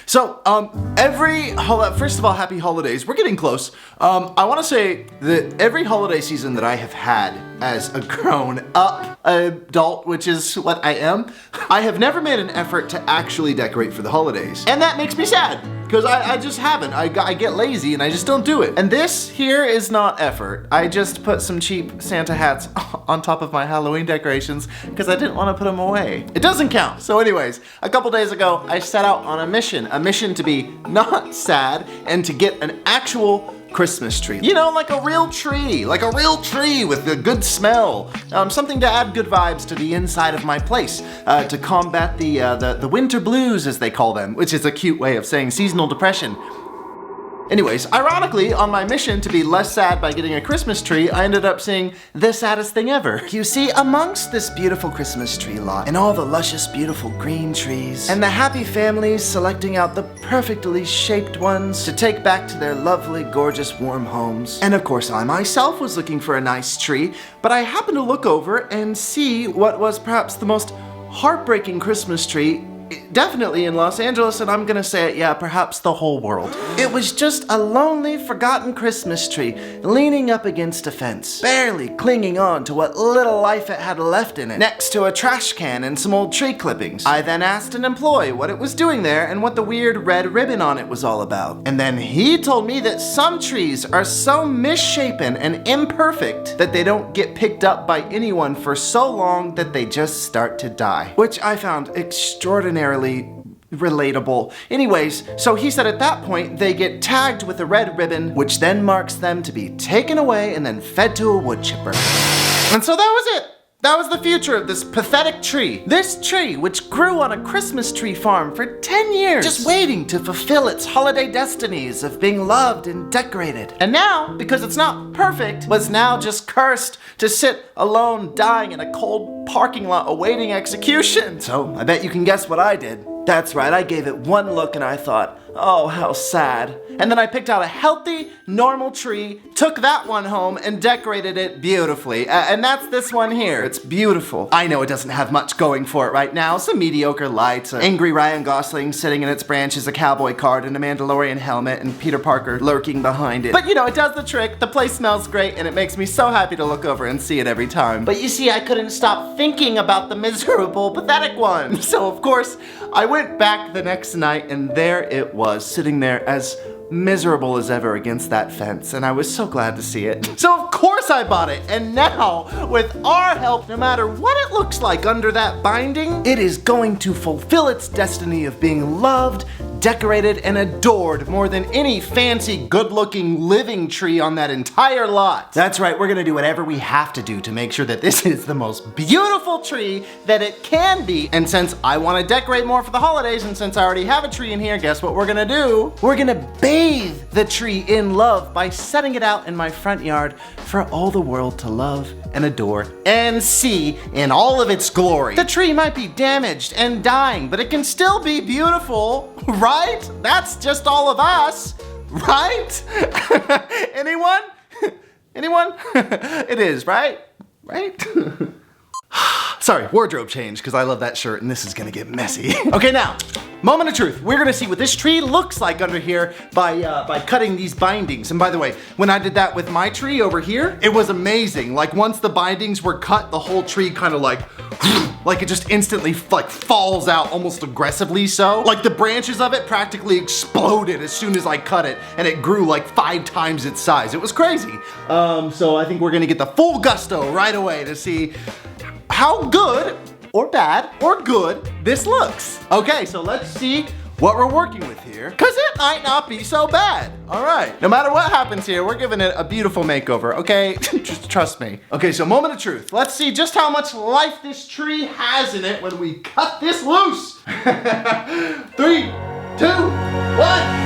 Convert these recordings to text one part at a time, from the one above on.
So, first of all, happy holidays. We're getting close. I want to say that every holiday season that I have had as a grown-up adult, which is what I am, I have never made an effort to actually decorate for the holidays. And that makes me sad, because I just haven't. I get lazy and I just don't do it. And this here is not effort. I just put some cheap Santa hats on top of my Halloween decorations because I didn't want to put them away. It doesn't count. So anyways, a couple days ago, I set out on a mission to be not sad and to get an actual Christmas tree. You know, like a real tree with a good smell. Something to add good vibes to the inside of my place, to combat the winter blues, as they call them, which is a cute way of saying seasonal depression. Anyways, ironically, on my mission to be less sad by getting a Christmas tree, I ended up seeing the saddest thing ever. You see, amongst this beautiful Christmas tree lot, and all the luscious, beautiful green trees, and the happy families selecting out the perfectly shaped ones to take back to their lovely, gorgeous, warm homes. And of course, I myself was looking for a nice tree, but I happened to look over and see what was perhaps the most heartbreaking Christmas tree definitely in Los Angeles, and I'm gonna say it, yeah, perhaps the whole world. It was just a lonely, forgotten Christmas tree leaning up against a fence, barely clinging on to what little life it had left in it, next to a trash can and some old tree clippings. I then asked an employee what it was doing there and what the weird red ribbon on it was all about. And then he told me that some trees are so misshapen and imperfect that they don't get picked up by anyone for so long that they just start to die, which I found extraordinarily relatable. Anyways, so he said at that point they get tagged with a red ribbon, which then marks them to be taken away and then fed to a wood chipper. And so that was it. That was the future of this pathetic tree. This tree, which grew on a Christmas tree farm for 10 years, just waiting to fulfill its holiday destinies of being loved and decorated. And now, because it's not perfect, was now just cursed to sit alone dying in a cold parking lot awaiting execution. So I bet you can guess what I did. That's right, I gave it one look and I thought, oh, how sad. And then I picked out a healthy, normal tree, took that one home, and decorated it beautifully. And that's this one here. It's beautiful. I know it doesn't have much going for it right now. Some mediocre lights, an angry Ryan Gosling sitting in its branches, a cowboy card, and a Mandalorian helmet, and Peter Parker lurking behind it. But you know, it does the trick. The place smells great, and it makes me so happy to look over and see it every time. But you see, I couldn't stop thinking about the miserable, pathetic one. So of course, I went back the next night, and there it was, sitting there as miserable as ever against that fence, and I was so glad to see it. So of course I bought it, and now, with our help, no matter what it looks like under that binding, it is going to fulfill its destiny of being loved, decorated, and adored more than any fancy, good-looking living tree on that entire lot. That's right, we're gonna do whatever we have to do to make sure that this is the most beautiful tree that it can be. And since I wanna decorate more for the holidays, and since I already have a tree in here, guess what we're gonna do? We're gonna bathe the tree in love by setting it out in my front yard for all the world to love and adore and see in all of its glory. The tree might be damaged and dying, but it can still be beautiful, right? That's just all of us, right? Anyone? Anyone? It is, right? Right? Sorry, wardrobe change, because I love that shirt and this is gonna get messy. Okay, now, moment of truth. We're gonna see what this tree looks like under here by cutting these bindings. And by the way, when I did that with my tree over here, it was amazing. Like once the bindings were cut, the whole tree kind of like it just instantly like falls out almost aggressively so. Like the branches of it practically exploded as soon as I cut it, and it grew like 5 times its size. It was crazy. So I think we're gonna get the full gusto right away to see how good or bad or good this looks. Okay, so let's see what we're working with here, because it might not be so bad. All right, no matter what happens here, we're giving it a beautiful makeover, okay? Just trust me. Okay, so moment of truth. Let's see just how much life this tree has in it when we cut this loose. 3, 2, 1.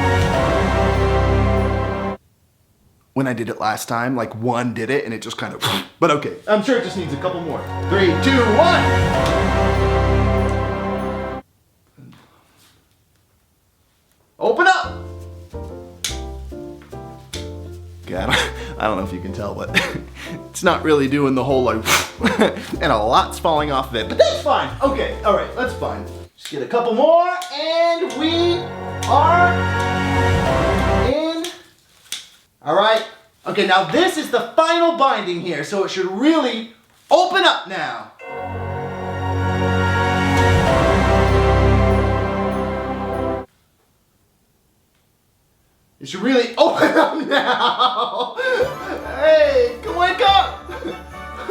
When I did it last time, like one did it and it just kind of, but okay. I'm sure it just needs a couple more. 3, 2, 1. Open up. God, I don't know if you can tell, but it's not really doing the whole like, and a lot's falling off of it, but that's fine. Okay, all right, that's fine. Just get a couple more and we are in. All right. Okay, now this is the final binding here, so it should really open up now. It should really open up now. Hey, come wake up.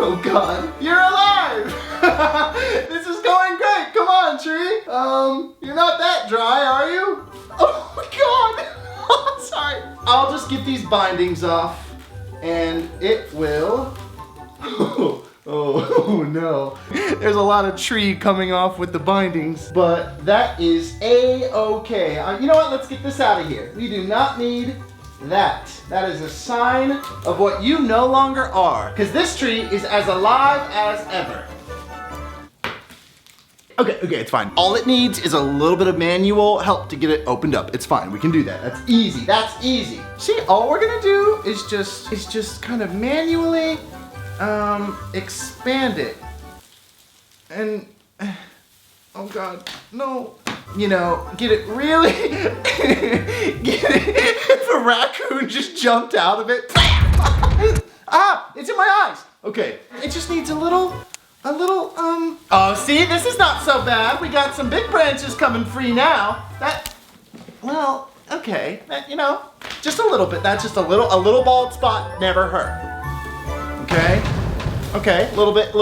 Oh God, you're alive. This is going great. Come on, tree. You're not that dry, are you? Oh God. Sorry. I'll just get these bindings off and it will. Oh no. There's a lot of tree coming off with the bindings, but that is A-okay. You know what? Let's get this out of here. We do not need that. That is a sign of what you no longer are, because this tree is as alive as ever. Okay, it's fine. All it needs is a little bit of manual help to get it opened up. It's fine, we can do that. That's easy, that's easy. See, all we're gonna do is just kind of manually expand it. And, oh God, no. You know, get it really, if a raccoon just jumped out of it. Ah, it's in my eyes. Okay, it just needs a little, oh, see, this is not so bad. We got some big branches coming free now. Well, okay, you know, just a little bit. That's just a little bald spot never hurt. Okay, a little bit,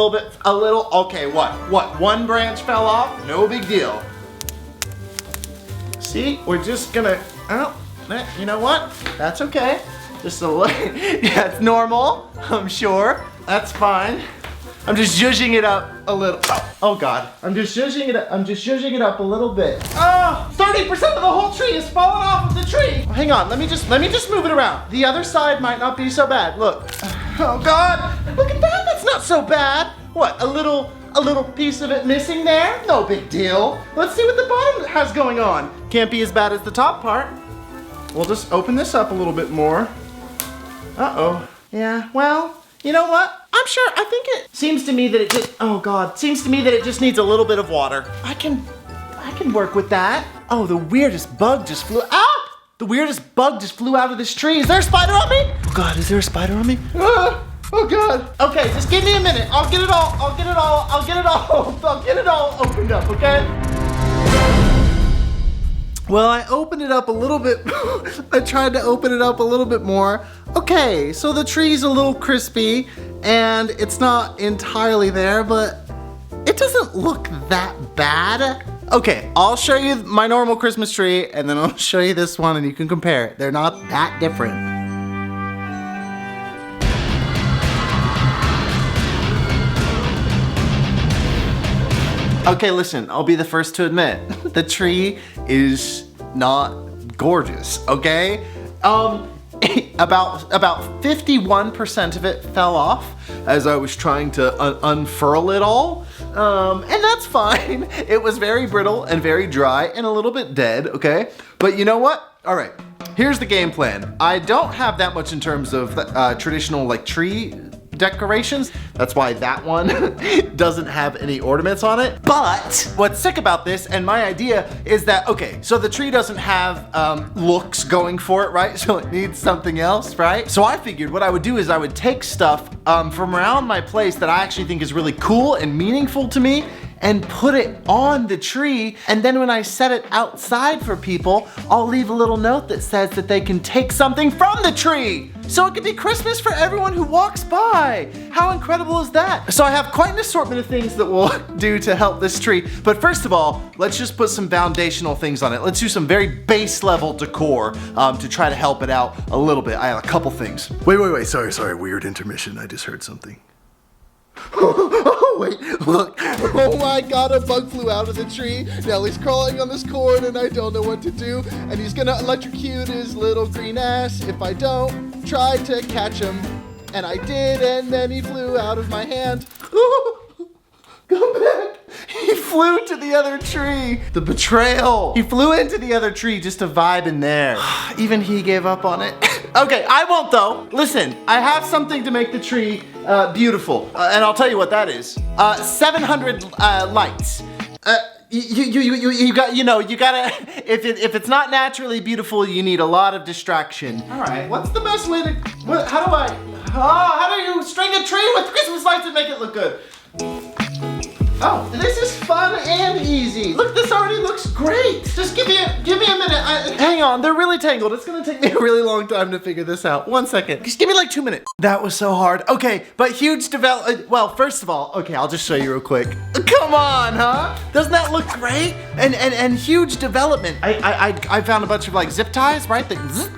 okay, what? One branch fell off? No big deal. See, we're just gonna, you know what? That's okay. Just a little, yeah, it's normal, I'm sure. That's fine. I'm just zhuzhing it up a little. Oh God, I'm just zhuzhing it up a little bit. Oh, 30% of the whole tree is falling off of the tree. Hang on, let me just move it around. The other side might not be so bad. Look, oh God, look at that, that's not so bad. What, a little piece of it missing there? No big deal. Let's see what the bottom has going on. Can't be as bad as the top part. We'll just open this up a little bit more. Uh-oh. Yeah, well, you know what? I'm sure, I think it seems to me that it just, oh God, seems to me that it just needs a little bit of water. I can work with that. Oh, the weirdest bug just flew out. The weirdest bug just flew out of this tree. Is there a spider on me? Oh God, is there a spider on me? Oh God. Okay, just give me a minute. I'll get it all opened up, okay? Well, I opened it up a little bit. I tried to open it up a little bit more. Okay, so the tree's a little crispy and it's not entirely there, but it doesn't look that bad. Okay, I'll show you my normal Christmas tree and then I'll show you this one and you can compare it. They're not that different. Okay, listen, I'll be the first to admit, the tree is not gorgeous, okay? About 51% of it fell off as I was trying to unfurl it all. And that's fine. It was very brittle and very dry and a little bit dead, okay? But you know what? All right, here's the game plan. I don't have that much in terms of traditional like tree decorations. That's why that one doesn't have any ornaments on it. But what's sick about this and my idea is that, okay, so the tree doesn't have looks going for it, right? So it needs something else, right? So I figured what I would do is I would take stuff from around my place that I actually think is really cool and meaningful to me and put it on the tree, and then when I set it outside for people, I'll leave a little note that says that they can take something from the tree. So it could be Christmas for everyone who walks by. How incredible is that? So I have quite an assortment of things that we'll do to help this tree, but first of all, let's just put some foundational things on it. Let's do some very base level decor to try to help it out a little bit. I have a couple things. Wait, sorry, weird intermission, I just heard something. Oh, wait, look. Oh my God, a bug flew out of the tree. Now he's crawling on this cord and I don't know what to do. And he's gonna electrocute his little green ass if I don't try to catch him. And I did, and then he flew out of my hand. Come back. He flew to the other tree. The betrayal. He flew into the other tree just to vibe in there. Even he gave up on it. Okay, I won't though. Listen, I have something to make the tree beautiful. And I'll tell you what that is. 700 lights. you got, you gotta, if it's not naturally beautiful, you need a lot of distraction. All right, what's the best way to, how do you string a tree with Christmas lights and make it look good? Oh, this is fun and easy. Look, this already looks great. Just give me a minute. Hang on, they're really tangled. It's gonna take me a really long time to figure this out. 1 second. Just give me like 2 minutes. That was so hard. Okay, but huge well, first of all, okay, I'll just show you real quick. Come on, huh? Doesn't that look great? And huge development. I found a bunch of like zip ties, right?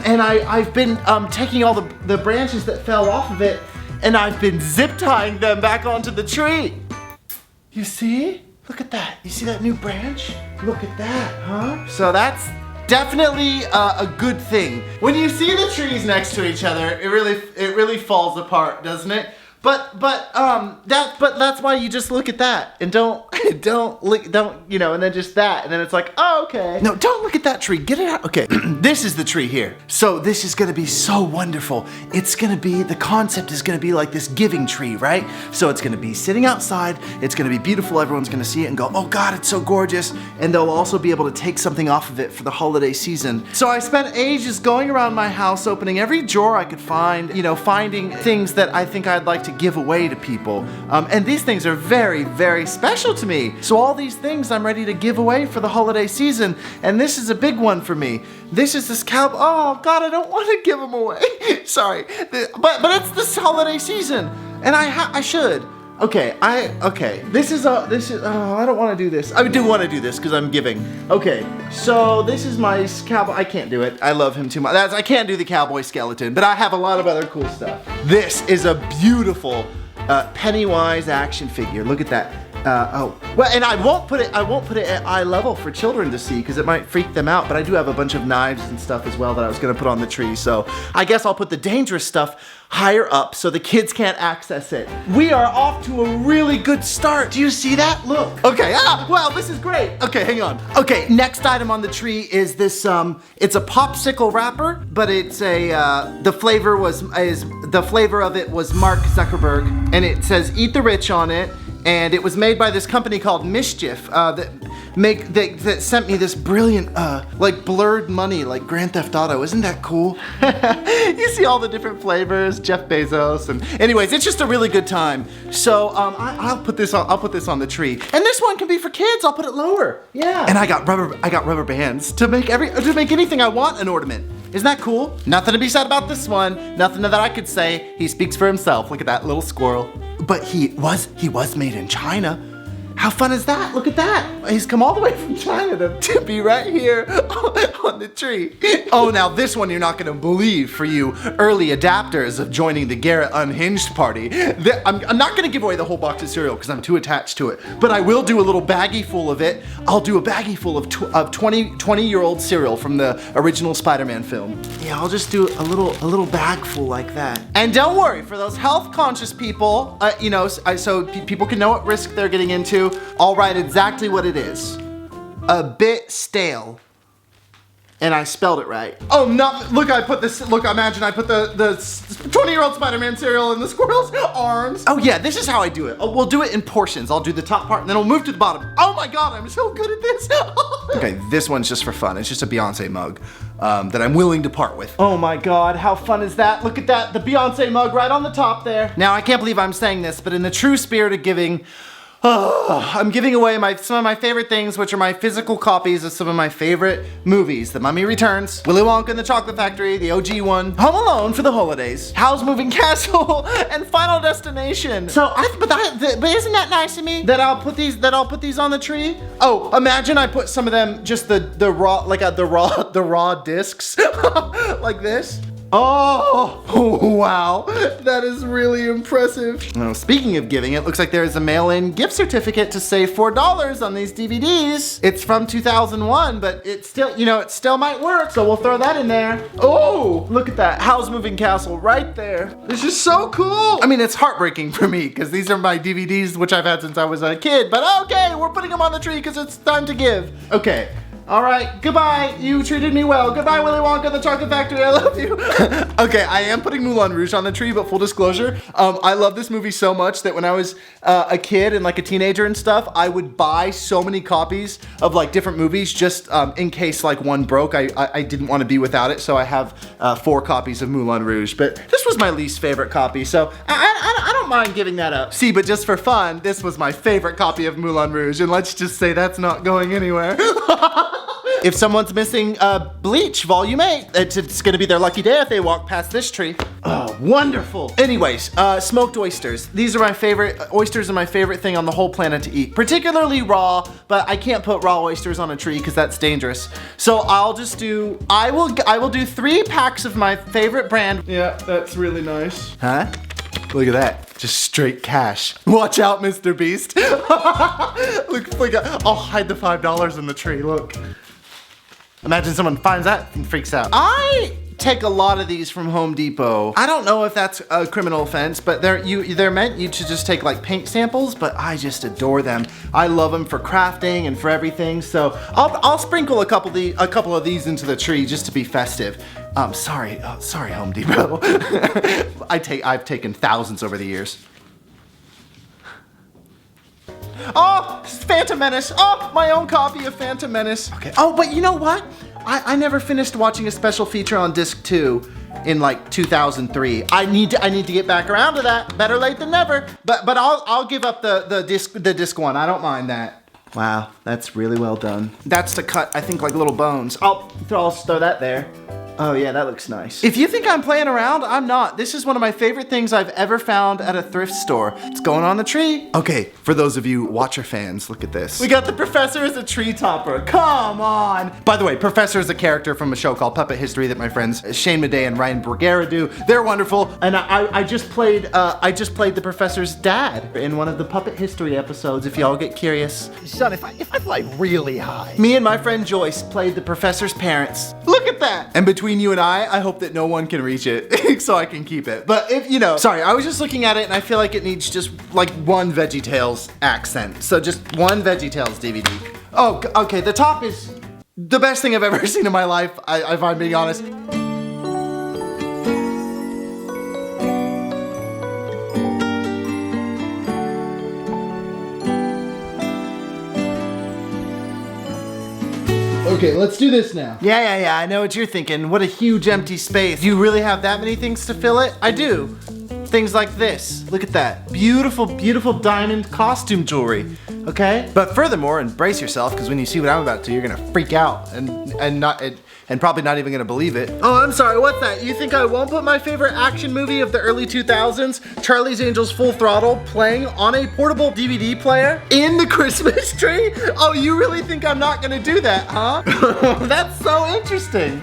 And I've been taking all the branches that fell off of it, and I've been zip tying them back onto the tree. You see? Look at that. You see that new branch? Look at that, huh? So that's definitely a good thing. When you see the trees next to each other, it really falls apart, doesn't it? But that's why you just look at that and don't and then just that, and then it's like, oh, okay. No, don't look at that tree. Get it out. Okay, this is the tree here. So this is gonna be so wonderful. The concept is gonna be like this giving tree, right? So it's gonna be sitting outside. It's gonna be beautiful. Everyone's gonna see it and go, oh God, it's so gorgeous. And they'll also be able to take something off of it for the holiday season. So I spent ages going around my house, opening every drawer I could find, finding things that I think I'd like to give away to people. And these things are very, very special to me. So all these things I'm ready to give away for the holiday season, and this is a big one for me. This is this cow. Oh God, I don't want to give them away. Sorry, but it's this holiday season, and I should. Okay, this is I don't want to do this. I do want to do this because I'm giving. Okay, so this is my cowboy. I can't do it. I love him too much. I can't do the cowboy skeleton, but I have a lot of other cool stuff. This is a beautiful Pennywise action figure. Look at that. And I won't put it at eye level for children to see because it might freak them out, but I do have a bunch of knives and stuff as well that I was gonna put on the tree, so I guess I'll put the dangerous stuff higher up so the kids can't access it. We are off to a really good start. Do you see that? Look. Okay, well, this is great. Okay, hang on. Okay, next item on the tree is this, it's a popsicle wrapper, but it's the flavor of it was Mark Zuckerberg, and it says Eat the Rich on it. And it was made by this company called Mischief that sent me this brilliant, like blurred money, like Grand Theft Auto. Isn't that cool? You see all the different flavors, Jeff Bezos, and anyways, it's just a really good time. So I'll put this on the tree, and this one can be for kids. I'll put it lower. Yeah. And I got rubber bands to make anything I want an ornament. Isn't that cool? Nothing to be said about this one. Nothing that I could say. He speaks for himself. Look at that little squirrel. But he was made in China. How fun is that? Look at that. He's come all the way from China to be right here on the tree. Oh, now this one you're not gonna believe for you early adapters of joining the Garrett Unhinged party. I'm not gonna give away the whole box of cereal because I'm too attached to it, but I will do a little baggie full of it. I'll do a baggie full of 20-year-old cereal from the original Spider-Man film. Yeah, I'll just do a little bag full like that. And don't worry, for those health conscious people, so people can know what risk they're getting into, I'll write exactly what it is. A bit stale. And I spelled it right. Oh, look, imagine I put the 20-year-old Spider-Man cereal in the squirrel's arms. Oh yeah, this is how I do it. We'll do it in portions. I'll do the top part and then we'll move to the bottom. Oh my God, I'm so good at this. Okay, this one's just for fun. It's just a Beyonce mug that I'm willing to part with. Oh my God, how fun is that? Look at that, the Beyonce mug right on the top there. Now, I can't believe I'm saying this, but in the true spirit of giving, I'm giving away some of my favorite things, which are my physical copies of some of my favorite movies. The Mummy Returns, Willy Wonka and the Chocolate Factory, the OG one, Home Alone for the holidays, Howl's Moving Castle, and Final Destination. So, but isn't that nice of me that I'll put these on the tree? Oh, imagine I put some of them, just the raw discs, like this. Oh, wow, that is really impressive. Now, speaking of giving, it looks like there is a mail-in gift certificate to save $4 on these DVDs. It's from 2001, but it still might work, so we'll throw that in there. Oh, look at that, Howl's Moving Castle right there. This is so cool. I mean, it's heartbreaking for me, because these are my DVDs, which I've had since I was a kid, but okay, we're putting them on the tree because it's time to give. Okay. All right, goodbye. You treated me well. Goodbye, Willy Wonka, the Chocolate Factory. I love you. Okay, I am putting Moulin Rouge on the tree, but full disclosure, I love this movie so much that when I was a kid and like a teenager and stuff, I would buy so many copies of like different movies just in case like one broke. I didn't want to be without it, so I have 4 copies of Moulin Rouge. But this was my least favorite copy, so I don't mind giving that up. See, but just for fun, this was my favorite copy of Moulin Rouge, and let's just say that's not going anywhere. If someone's missing Bleach Volume 8, it's gonna be their lucky day if they walk past this tree. Oh, wonderful. Anyways, smoked oysters. These are my favorite. Oysters are my favorite thing on the whole planet to eat, particularly raw, but I can't put raw oysters on a tree because that's dangerous. So I will do 3 packs of my favorite brand. Yeah, that's really nice. Huh? Look at that. Just straight cash. Watch out, Mr. Beast. Look, I'll hide the $5 in the tree, look. Imagine someone finds that and freaks out. I take a lot of these from Home Depot. I don't know if that's a criminal offense, but they're meant you to just take like paint samples, but I just adore them. I love them for crafting and for everything, so I'll sprinkle a couple of these into the tree just to be festive. Sorry, Home Depot. I've taken thousands over the years. Oh, Phantom Menace. Oh, my own copy of Phantom Menace. Okay. Oh, but you know what? I never finished watching a special feature on disc 2 in like 2003. I need to get back around to that. Better late than never. But I'll give up the disc 1. I don't mind that. Wow, that's really well done. That's to cut, I think, like little bones. I'll throw that there. Oh yeah, that looks nice. If you think I'm playing around, I'm not. This is one of my favorite things I've ever found at a thrift store. It's going on the tree. Okay, for those of you Watcher fans, look at this. We got the Professor as a tree topper. Come on. By the way, Professor is a character from a show called Puppet History that my friends Shane Madej and Ryan Bergera do. They're wonderful. And I just played the Professor's dad in one of the Puppet History episodes, if y'all get curious. Son, if I fly really high. Me and my friend Joyce played the Professor's parents. Look at that. And between you and I hope that no one can reach it so I can keep it. But if, you know, sorry, I was just looking at it and I feel like it needs just like one VeggieTales accent. So just one VeggieTales DVD. Oh, okay, the top is the best thing I've ever seen in my life, if I'm being honest. Okay, let's do this now. Yeah, I know what you're thinking. What a huge empty space. Do you really have that many things to fill it? I do. Things like this. Look at that. Beautiful, beautiful diamond costume jewelry. Okay? But furthermore, and brace yourself, because when you see what I'm about to, you're gonna freak out and probably not even gonna believe it. Oh, I'm sorry, what's that? You think I won't put my favorite action movie of the early 2000s, Charlie's Angels Full Throttle, playing on a portable DVD player in the Christmas tree? Oh, you really think I'm not gonna do that, huh? That's so interesting.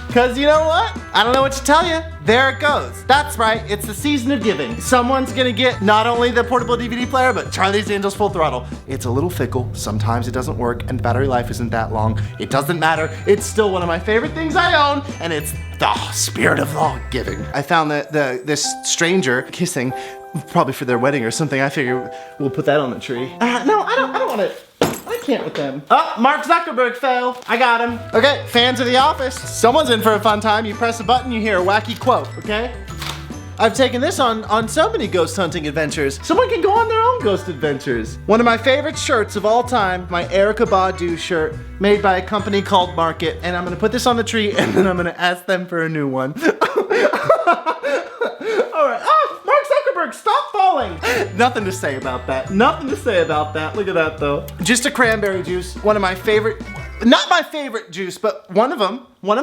Because you know what? I don't know what to tell you. There it goes. That's right, it's the season of giving. Someone's gonna get not only the portable DVD player, but Charlie's Angels Full Throttle. It's a little fickle, sometimes it doesn't work, and the battery life isn't that long. It doesn't matter, it's still one of my favorite things I own, and it's the spirit of all giving. I found that this stranger kissing, probably for their wedding or something. I figure we'll put that on the tree. No, I don't want it. I can't with them. Oh, Mark Zuckerberg fell. I got him. Okay, fans of The Office. Someone's in for a fun time. You press a button, you hear a wacky quote, okay? I've taken this on so many ghost hunting adventures. Someone can go on their own ghost adventures. One of my favorite shirts of all time, my Erykah Badu shirt, made by a company called Market, and I'm gonna put this on the tree, and then I'm gonna ask them for a new one. All right. Oh, Mark Zuckerberg, stop falling. Nothing to say about that. Nothing to say about that. Look at that though. Just a cranberry juice. One of my favorite, not my favorite juice, but one of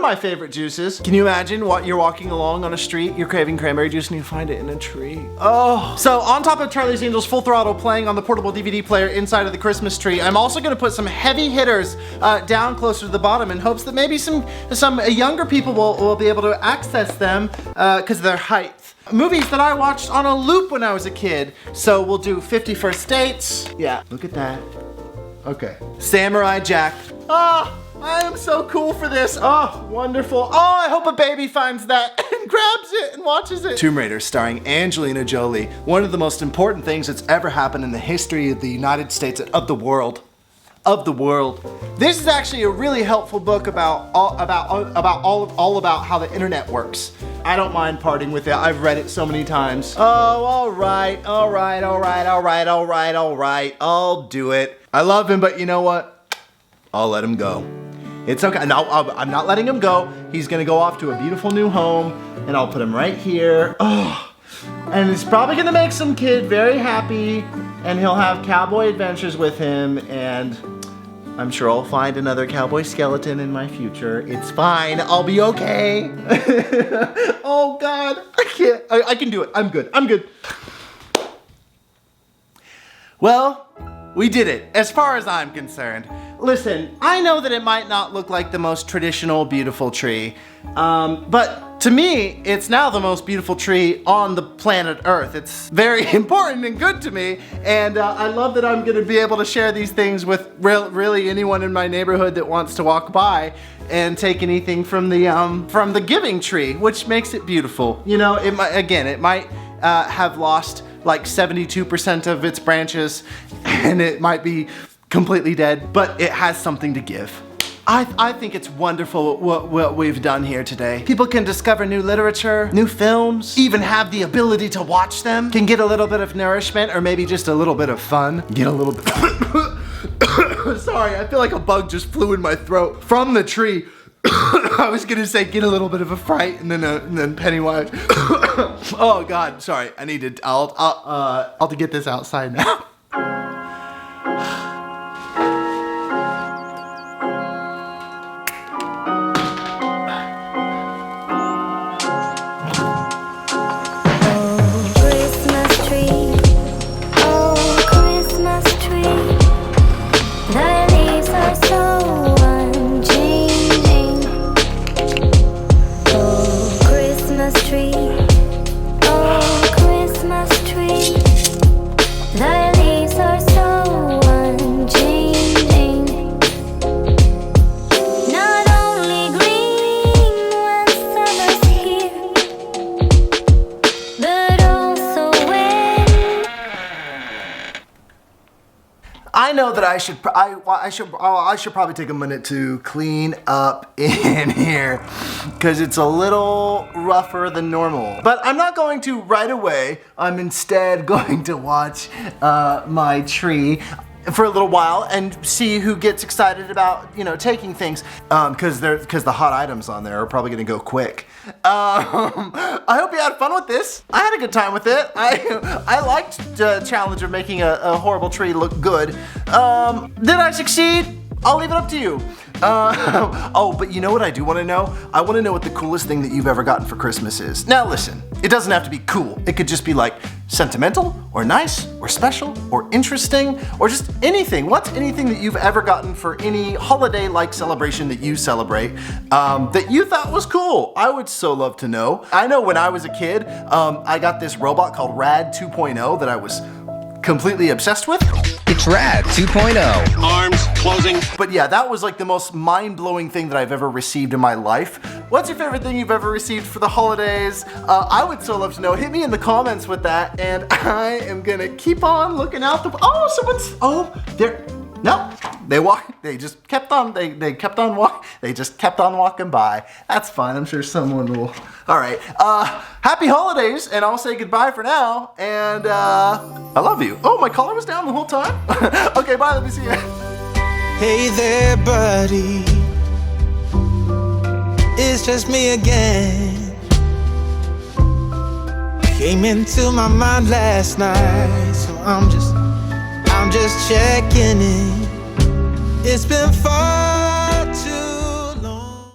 my favorite juices. Can you imagine what you're walking along on a street, you're craving cranberry juice and you find it in a tree? Oh. So on top of Charlie's Angels Full Throttle playing on the portable DVD player inside of the Christmas tree, I'm also gonna put some heavy hitters down closer to the bottom in hopes that maybe some younger people will be able to access them because of their height. Movies that I watched on a loop when I was a kid. So we'll do 50 First Dates. Yeah, look at that. Okay. Samurai Jack. Ah, I am so cool for this. Oh, wonderful. Oh, I hope a baby finds that and grabs it and watches it. Tomb Raider starring Angelina Jolie. One of the most important things that's ever happened in the history of the United States, of the world. of the world. This is actually a really helpful book about all about how the internet works. I don't mind parting with it. I've read it so many times. Oh, all right. I'll do it. I love him, but you know what? I'll let him go. It's okay. No, I'm not letting him go. He's gonna go off to a beautiful new home, and I'll put him right here. Oh, and it's probably gonna make some kid very happy, and he'll have cowboy adventures with him, and I'm sure I'll find another cowboy skeleton in my future. It's fine. I'll be okay. Oh God, I can't. I can do it. I'm good. Well, we did it, as far as I'm concerned. Listen, I know that it might not look like the most traditional, beautiful tree, but to me, it's now the most beautiful tree on the planet Earth. It's very important and good to me, and I love that I'm gonna be able to share these things with really anyone in my neighborhood that wants to walk by and take anything from the giving tree, which makes it beautiful. You know, it might have lost like 72% of its branches, and it might be completely dead, but it has something to give. I think it's wonderful what we've done here today. People can discover new literature, new films, even have the ability to watch them, can get a little bit of nourishment or maybe just a little bit of fun. Get a little bit. Sorry, I feel like a bug just flew in my throat from the tree. I was gonna say get a little bit of a fright and then Pennywise. Oh God, sorry. I'll have to get this outside now. I know that I should probably take a minute to clean up in here because it's a little rougher than normal. But I'm not going to right away. I'm instead going to watch my tree for a little while and see who gets excited about, you know, taking things, because the hot items on there are probably gonna go quick. I hope you had fun with this. I had a good time with it. I liked the challenge of making a horrible tree look good. Did I succeed? I'll leave it up to you. Oh, but you know what I do want to know? I want to know what the coolest thing that you've ever gotten for Christmas is. Now listen, it doesn't have to be cool. It could just be like sentimental or nice or special or interesting or just anything. What's anything that you've ever gotten for any holiday-like celebration that you celebrate that you thought was cool? I would so love to know. I know when I was a kid, I got this robot called Rad 2.0 that I was completely obsessed with. It's Rad 2.0. Arms closing. But yeah, that was like the most mind-blowing thing that I've ever received in my life. What's your favorite thing you've ever received for the holidays? I would so love to know. Hit me in the comments with that, and I am gonna keep on looking out the. They just kept on. They kept on walking. They just kept on walking by. That's fine. I'm sure someone will. All right. Happy holidays, and I'll say goodbye for now. And I love you. Oh, my collar was down the whole time. Okay, bye. Let me see you. Hey there, buddy. It's just me again. Came into my mind last night, so I'm just checking in. It's been fun.